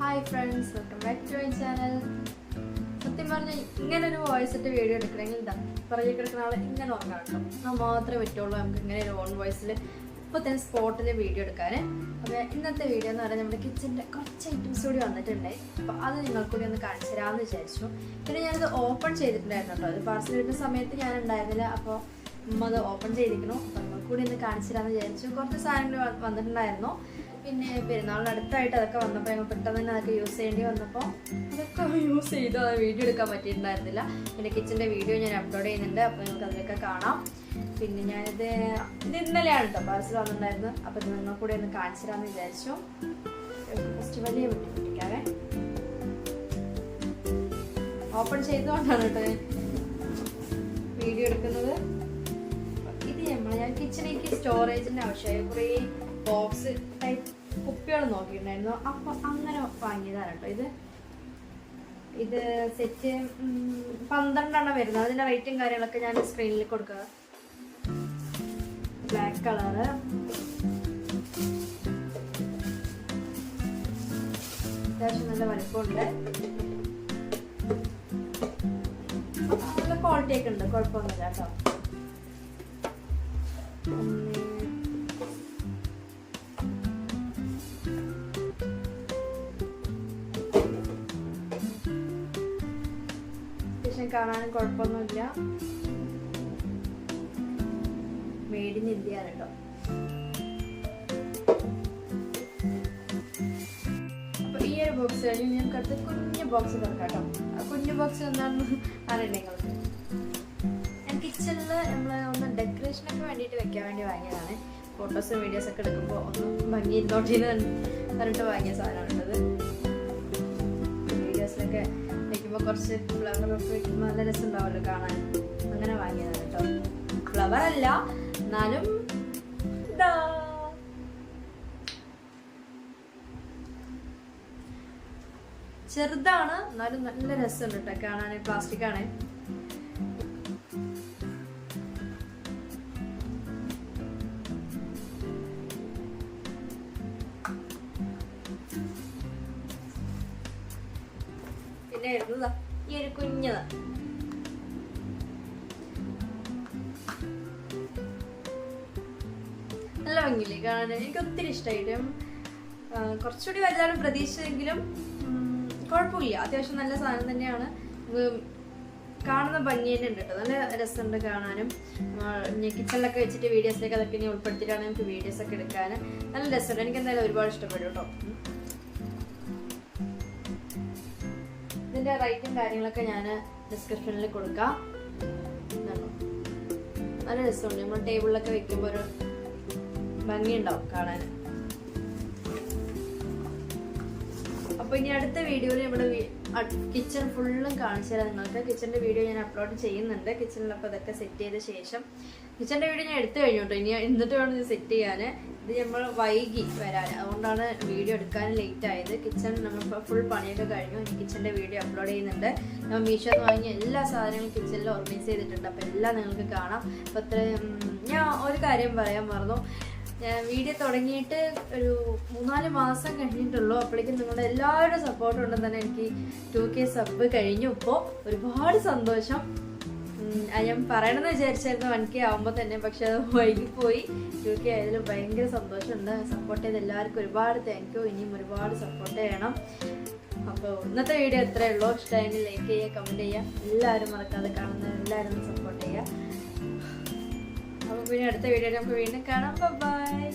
Hi friends, welcome back to my channel. സത്യം പറഞ്ഞാൽ ഇങ്ങനെ ഒരു വോയിസ് ഇട്ട് വീഡിയോ എടുക്കണമെങ്കിൽ എന്താ പറയുക കിടക്കുന്ന ആളെ ഇങ്ങനെ ഉറങ്ങാം കേട്ടോ. അത് മാത്രമേ പറ്റുള്ളൂ നമുക്ക് ഇങ്ങനെ ഒരു ഓൺ വോയിസിൽ ഇപ്പോൾ തന്നെ സ്പോട്ടിൽ വീഡിയോ എടുക്കാൻ. അപ്പോൾ ഇന്നത്തെ വീഡിയോ എന്ന് പറഞ്ഞാൽ നമ്മുടെ കിച്ചൻ്റെ കുറച്ച് ഐറ്റംസ് കൂടി വന്നിട്ടുണ്ട്. അപ്പോൾ അത് നിങ്ങൾക്കൂടി ഒന്ന് കാണിച്ചു തരാമെന്ന് വിചാരിച്ചു. പിന്നെ ഞാനത് ഓപ്പൺ ചെയ്തിട്ടുണ്ടായിരുന്നു കേട്ടോ. അത് പാർസൽ വരുന്ന സമയത്ത് ഞാൻ ഉണ്ടായിരുന്നില്ല. അപ്പോൾ അത് ഓപ്പൺ ചെയ്തിരിക്കണു. അപ്പോൾ നിങ്ങൾക്കൂടി ഒന്ന് കാണിച്ചു തരാമെന്ന് വിചാരിച്ചു. കുറച്ച് സാധനങ്ങൾ വന്നിട്ടുണ്ടായിരുന്നു. പിന്നെ പെരുന്നാളിന് അടുത്തായിട്ട് അതൊക്കെ വന്നപ്പോൾ ഞങ്ങൾ പെട്ടെന്ന് തന്നെ അതൊക്കെ യൂസ് ചെയ്യേണ്ടി വന്നപ്പോൾ അതൊക്കെ യൂസ് ചെയ്തു. അത് വീഡിയോ എടുക്കാൻ പറ്റിയിട്ടുണ്ടായിരുന്നില്ല. പിന്നെ കിച്ചൻ്റെ വീഡിയോ ഞാൻ അപ്ലോഡ് ചെയ്യുന്നുണ്ട്. അപ്പോൾ നിങ്ങൾക്ക് അതിലൊക്കെ കാണാം. പിന്നെ ഞാനിത് ഇന്നലെയാണ് കേട്ടോ പാർസൽ വന്നിട്ടുണ്ടായിരുന്നു. അപ്പോൾ ഇത് നിങ്ങൾ കൂടെ ഒന്ന് കാണിച്ചു തരാമെന്ന് വിചാരിച്ചു. ഫസ്റ്റ് വലിയ പൊട്ടിക്കാവേ ഓപ്പൺ ചെയ്തുകൊണ്ടാണ് കേട്ടോ വീഡിയോ എടുക്കുന്നത്. ഇത് ഞാൻ കിച്ചണിലേക്ക് സ്റ്റോറേജിൻ്റെ ആവശ്യമായ കുറേ ബോക്സ് ടൈപ്പ് കുപ്പികൾ നോക്കിയിട്ടുണ്ടായിരുന്നു. അപ്പം അങ്ങനെ വാങ്ങിയതാണ് കേട്ടോ. ഇത് സെറ്റ് 12 വരുന്നത്. അതിൻ്റെ റേറ്റും കാര്യങ്ങളൊക്കെ ഞാൻ സ്ക്രീനിൽ കൊടുക്കുക. ബ്ലാക്ക് കളറ്, അത്യാവശ്യം നല്ല വലിപ്പമുണ്ട്, നല്ല ക്വാളിറ്റി ഒക്കെ ഉണ്ട്, കുഴപ്പമൊന്നുമില്ല കേട്ടോ. കാണാനും കുഴപ്പമൊന്നുമില്ല. മെയ്ഡ് ഇൻ ഇന്ത്യ ആണ് കേട്ടോ. അപ്പൊ ഈ ഒരു ബോക്സ് കഴിഞ്ഞ് ഞങ്ങൾക്ക് അടുത്ത് കുഞ്ഞു ബോക്സ് തുറക്കാം കേട്ടോ. ആ കുഞ്ഞു ബോക്സ് എന്താണെന്ന് അറിയണ്ടെങ്കിൽ ഞാൻ കിച്ചണിൽ നമ്മൾ ഒന്ന് ഡെക്കറേഷനൊക്കെ വേണ്ടിയിട്ട് വെക്കാൻ വേണ്ടി വാങ്ങിയതാണ്. ഫോട്ടോസും വീഡിയോസൊക്കെ എടുക്കുമ്പോൾ ഒന്ന് ഭംഗി ഇരുന്നോട്ടിന്ന് പറഞ്ഞിട്ട് വാങ്ങിയ സാധനമാണുള്ളത്. വീഡിയോസിലൊക്കെ വെക്കുമ്പോൾ കുറച്ച് ഫ്ലവർ ഒക്കെ വെക്കുമ്പോൾ നല്ല രസം ഉണ്ടാവുമല്ലോ കാണാൻ. അങ്ങനെ വാങ്ങിയതാണ് കേട്ടോ. ഫ്ലവർ അല്ല എന്നാലും ചെറുതാണ്, എന്നാലും നല്ല രസമുണ്ട് കേട്ടോ കാണാൻ. പ്ലാസ്റ്റിക് ആണ്. പിന്നെ വരുന്നതാ ഈ ഒരു കുഞ്ഞതാ. നല്ല ഭംഗിയില്ലേ കാണാൻ. എനിക്ക് ഒത്തിരി ഇഷ്ടമായിട്ട്. കുറച്ചുകൂടി വലുതാണ് പ്രതീക്ഷിച്ചെങ്കിലും കുഴപ്പമില്ല. അത്യാവശ്യം നല്ല സാധനം തന്നെയാണ്. കാണുന്ന ഭംഗി തന്നെ ഉണ്ട് കേട്ടോ. നല്ല രസമുണ്ട് കാണാനും. കിച്ചണിലൊക്കെ വെച്ചിട്ട് വീഡിയോസിലേക്ക് അതൊക്കെ ഇനി ഉൾപ്പെടുത്തിയിട്ടാണ് നമുക്ക് വീഡിയോസൊക്കെ എടുക്കാൻ നല്ല രസമുണ്ട്. എനിക്ക് എന്തായാലും ഒരുപാട് ഇഷ്ടപ്പെട്ടു കേട്ടോ. ഇതിന്റെ റേറ്റും കാര്യങ്ങളൊക്കെ ഞാൻ ഡിസ്ക്രിപ്ഷനിൽ കൊടുക്കാം. നല്ല രസമുണ്ട്. നമ്മൾ ടേബിളിലൊക്കെ വെക്കുമ്പോൾ ഒരു ഭംഗി ഉണ്ടാവും കാണാൻ. അപ്പൊ ഇനി അടുത്ത വീഡിയോയിൽ നമ്മുടെ കിച്ചൺ ഫുള്ളും കാണിച്ചു തരാം നിങ്ങൾക്ക്. കിച്ചന്റെ വീഡിയോ ഞാൻ അപ്ലോഡ് ചെയ്യുന്നുണ്ട്. കിച്ചണിലപ്പോൾ ഇതൊക്കെ സെറ്റ് ചെയ്ത ശേഷം കിച്ചന്റെ വീഡിയോ ഞാൻ എടുത്തു കഴിഞ്ഞു കേട്ടോ. ഇനി എന്നിട്ട് വേണം ഇത് സെറ്റ് ചെയ്യാൻ. ഇത് നമ്മൾ വൈകി വരാൻ, അതുകൊണ്ടാണ് വീഡിയോ എടുക്കാൻ ലേറ്റ് ആയത്. കിച്ചൺ നമ്മളിപ്പോൾ ഫുൾ പണിയൊക്കെ കഴിഞ്ഞു. ഇനി കിച്ചൻ്റെ വീഡിയോ അപ്ലോഡ് ചെയ്യുന്നുണ്ട്. നമ്മൾ മീഷോന്ന് വാങ്ങിയ എല്ലാ സാധനങ്ങളും കിച്ചണിൽ ഓർഗനൈസ് ചെയ്തിട്ടുണ്ട്. അപ്പോൾ എല്ലാം നിങ്ങൾക്ക് കാണാം. അപ്പോൾ ഞാൻ ഒരു കാര്യം പറയാൻ മറന്നു. ഞാൻ വീഡിയോ തുടങ്ങിയിട്ട് ഒരു 3-4 മാസം കഴിഞ്ഞിട്ടുള്ളൂ. അപ്പോഴേക്കും നിങ്ങളുടെ എല്ലാവരുടെ സപ്പോർട്ട് ഉണ്ടെന്ന് തന്നെ എനിക്ക് 2K സബ് കഴിഞ്ഞു. ഇപ്പോൾ ഒരുപാട് സന്തോഷം. ഞാൻ പറയണമെന്ന് വിചാരിച്ചായിരുന്നു 1K ആകുമ്പോൾ തന്നെ, പക്ഷെ അത് വൈകിപ്പോയി. 2K ആയതിൽ ഭയങ്കര സന്തോഷമുണ്ട്. സപ്പോർട്ട് ചെയ്ത് എല്ലാവർക്കും ഒരുപാട് താങ്ക് യു. ഇനിയും ഒരുപാട് സപ്പോർട്ട് ചെയ്യണം. അപ്പോൾ ഇന്നത്തെ വീഡിയോ എത്രയേ ഉള്ളൂ. ഇഷ്ടമായെങ്കിൽ ലൈക്ക് ചെയ്യുക, കമൻറ്റ് ചെയ്യുക. എല്ലാവരും മറക്കാതെ കാണുന്ന എല്ലാവരും സപ്പോർട്ട് ചെയ്യുക. അപ്പോൾ പിന്നെ അടുത്ത വീഡിയോയിൽ നമുക്ക് വീണ്ടും കാണാം. ബൈ.